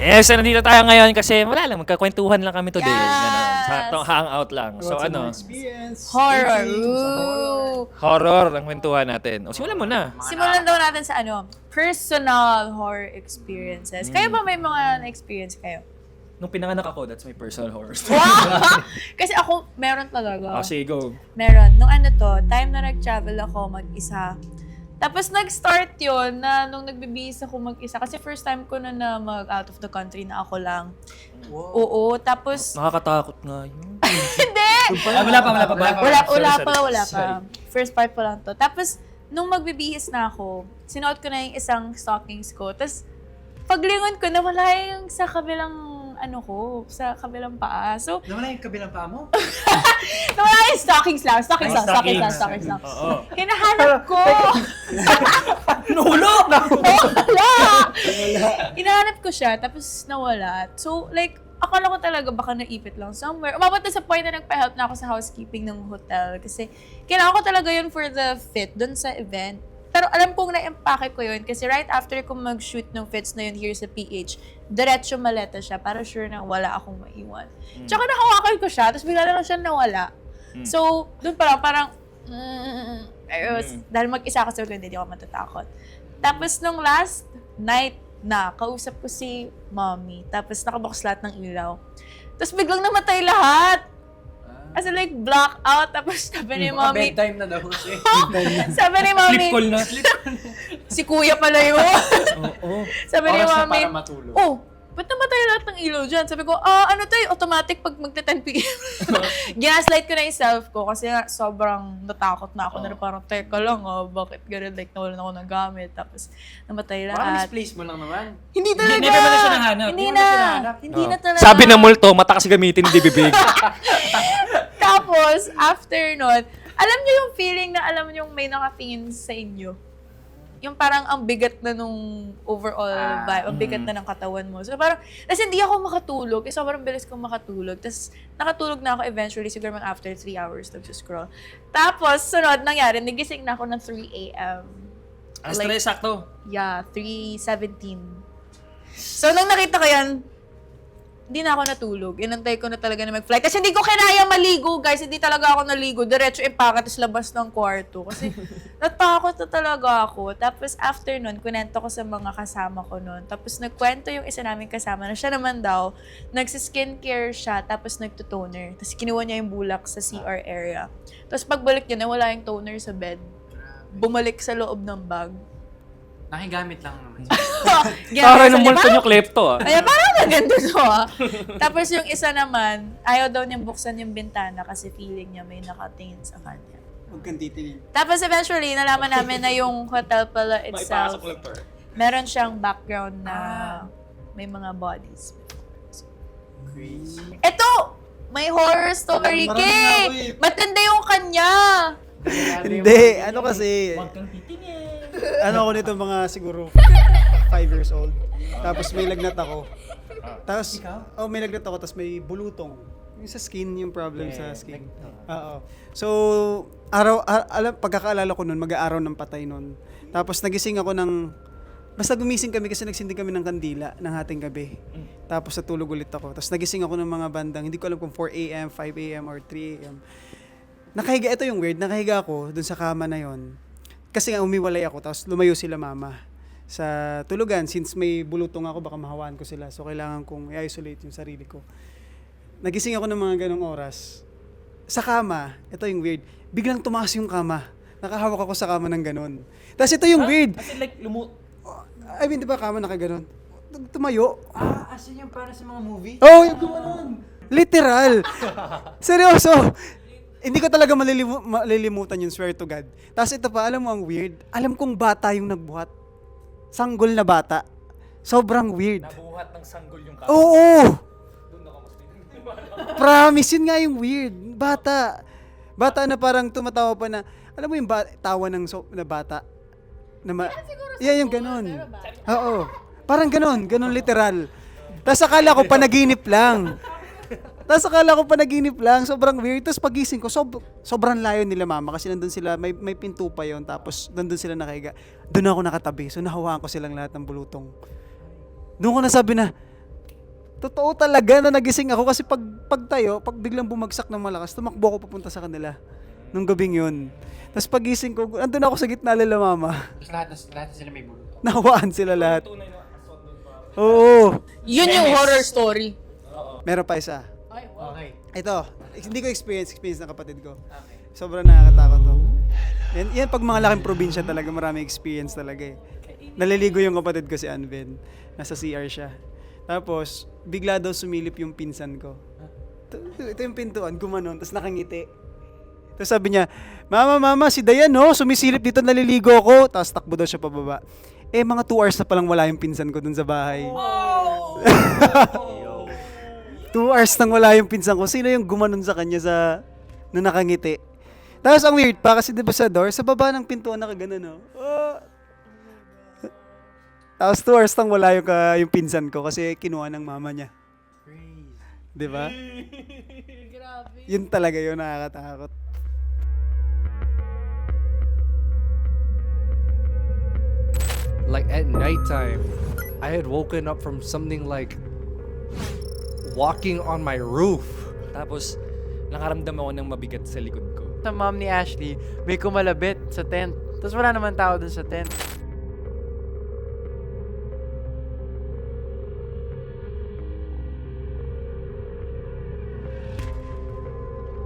Yes, nandito tayo ngayon kasi wala lang, magkakwentuhan lang kami today. Yes! Ganun. Hangout lang. So What's ano, experience? Horror. Dating, sa horror. horror ang kwentuhan natin. O simulan mo na. Simulan daw natin sa personal horror experiences. Kayo ba may mga na-experience kayo? Nung pinanganak ako, that's my personal horror. Wow! Kasi ako, meron talaga. Sige, go. Meron. Nung time na nag-travel ako mag-isa. Tapos nag-start yun na nung nagbibihis ako mag-isa. Kasi first time ko na mag-out of the country na ako lang. Wow. Oo. Tapos, Nakakatakot nga yun. hindi! Wala pa. Wala pa. First part pa lang to. Tapos, nung magbibihis na ako, sinuot ko na yung isang stockings ko. Tapos, paglingon ko, nawala yung sa kabilang sa kabilang paa. So, Nawala yung kabilang paa mo? nawala yung stockings lang. Stockings lang. Oo. Hinahanap ko. Nulo! Wala! Hinahanap ko siya, tapos nawala. So, like, akala ko talaga baka naipit lang somewhere. Umabot na sa point na nagpa-help na ako sa housekeeping ng hotel. Kasi, kailangan ko talaga yun for the fit dun sa event. Pero alam kong na-empake ko yun kasi right after ko mag-shoot ng fits na yun here sa PH, diretso maleta siya para sure na wala akong maiwan. Tsaka nakawakan ko siya, tapos bigla na lang siya nawala. So, dun parang dahil mag-isa ako sa hindi ako matatakot. Tapos nung last night na, kausap ko si mommy, tapos nakabox lahat ng ilaw. Tapos biglang namatay lahat. As in, like, black out, tapos sabi ni mommy, Bedtime na daw kasi. sabi ni mommy, Flip call na. si kuya pala yun. Oo. Sabi ni Oras na mommy, para matulog. oh, ba't namatay lahat ng ilaw dyan? Sabi ko, ano to automatic pag magta-10 p.m. Ginaslight ko na yung self ko kasi nga sobrang natakot na ako na parang, teka lang, bakit ganun, like, nawalan ako ng gamit, tapos namatay Baka lahat. misplace mo lang naman. Hindi talaga. Never mo na siya nahanap. Hindi Hindi mo na. na siya nahanap. Hindi na talaga. Sabi ng multo, mata kasi gamitin, hindi bibig. Tapos, after nun, alam niyo yung feeling na alam niyo yung may nakatingin sa inyo? Yung parang ang bigat na nung overall vibe, ang bigat na ng katawan mo. So parang, kasi hindi ako makatulog, kasi sobrang bilis kong makatulog. Tapos nakatulog na ako eventually, siguro mga after 3 hours nag-scroll. Tapos, sunod nangyari, nagising na ako ng 3 a.m. Alas 3, sakto. Yeah, 3:17. So, nung nakita ko yan, hindi na ako natulog. Inantay ko na talaga na mag-flight. Kasi hindi ko kinaya maligo, guys. Hindi talaga ako naligo. Diretso impake, tapos labas ng kwarto. Kasi natakot na talaga ako. Tapos after nun, kunento ko sa mga kasama ko nun. Tapos nagkwento yung isa naming kasama na siya naman daw, nagsiskincare siya, tapos nagtutoner. Tapos kinuha niya yung bulak sa CR area. Tapos pagbalik niya, nawala yung toner sa bed. Bumalik sa loob ng bag. Nakigamit lang naman. Parang ng multo nyo, klepto. Ay, parang maganda to Tapos yung isa naman, ayaw daw niyang buksan yung bintana kasi feeling niya may nakatingin sa kanya. Huwag kang titingin. Tapos eventually, nalaman namin na yung hotel pala itself, meron siyang background na may mga bodies. Crazy. Eto! May horror story, Marami Kay! nga ako eh. Matanda yung kanya! Hindi, ano kasi, Huwag kang titingin. ano ako nito mga siguro 5 years old. Tapos may lagnat ako. Tapos, may lagnat ako, tapos may bulutong. Yung sa skin, yung problem sa skin. Oo. So, pagkakaalala ko nun, mag-aaraw ng patay nun. Tapos nagising ako basta gumising kami kasi nagsindi kami ng kandila ng hating gabi. Tapos natulog ulit ako. Tapos nagising ako ng mga bandang, hindi ko alam kung 4 a.m., 5 a.m., or 3 a.m. Nakahiga, ito yung weird, nakahiga ako dun sa kama na yon. Kasi nga umiwalay ako, tapos lumayo sila mama sa tulugan. Since may bulutong ako, baka mahawaan ko sila. So kailangan kong i-isolate yung sarili ko. Nagising ako ng mga ganong oras. Sa kama, ito yung weird, biglang tumaas yung kama. Nakahawak ako sa kama ng ganon. Tapos ito yung weird. As in like, I mean, di ba kama nakaganon? Tumayo. As in yung para sa mga movie? Oh, yung gumanon. Literal. Seryoso. Hindi ko talaga malilimutan yun, swear to God. Tapos ito pa, alam mo ang weird? Alam kong bata yung nagbuhat. Sanggol na bata. Sobrang weird. nabuhat ng sanggol yung Oo! Promise, yun nga yung weird. Bata. Bata na parang tumatawa pa na, alam mo yung tawa ng na bata? Yung ganon. Oo. Parang ganon literal. Tapos akala ko panaginip lang. Sobrang weird. Tapos pagising ko, sobrang layo nila mama kasi nandun sila, may pinto pa yon. Tapos nandun sila nakahiga. Doon ako nakatabi. So nahawaan ko silang lahat ng bulutong. Doon ko nasabi na, Totoo talaga na nagising ako kasi pag tayo, pag biglang bumagsak ng malakas, tumakbo ako papunta sa kanila. Nung gabing yun. Tapos pagising ko, andun ako sa gitna nila mama. Tapos lahat sila may bulto. Nawaan sila lahat. Oo. Yun yung horror story. Meron pa isa. Ay, wow. Okay. Ito, hindi ko experience ng kapatid ko. Sobrang nakakatakot to. Yan pag mga laking probinsya talaga, marami experience talaga eh. Naliligo yung kapatid ko si Anven. Nasa CR siya. Tapos, bigla daw sumilip yung pinsan ko. Ito yung pintuan, gumanon, tapos nakangiti. Tapos sabi niya, Mama, si Dayan no, sumisilip dito, naliligo ako. Tapos takbo daw siya pababa. Mga 2 hours na palang wala yung pinsan ko dun sa bahay. 2 hours nang wala yung pinsan ko. Sino yung gumanon sa kanya na nakangiti? Tapos ang weird pa, kasi diba sa door, sa baba ng pintuan nakaganon, no? Tapos 2 hours nang wala yung pinsan ko kasi kinuha ng mama niya. Di ba? Grabe. Yun talaga yun, nakakatakot. Like at nighttime, I had woken up from something like walking on my roof. Tapos, nakaramdam ako ng mabigat sa likod ko. Sa mom ni Ashley, may kumalabit sa tent. Tapos wala naman tao dun sa tent.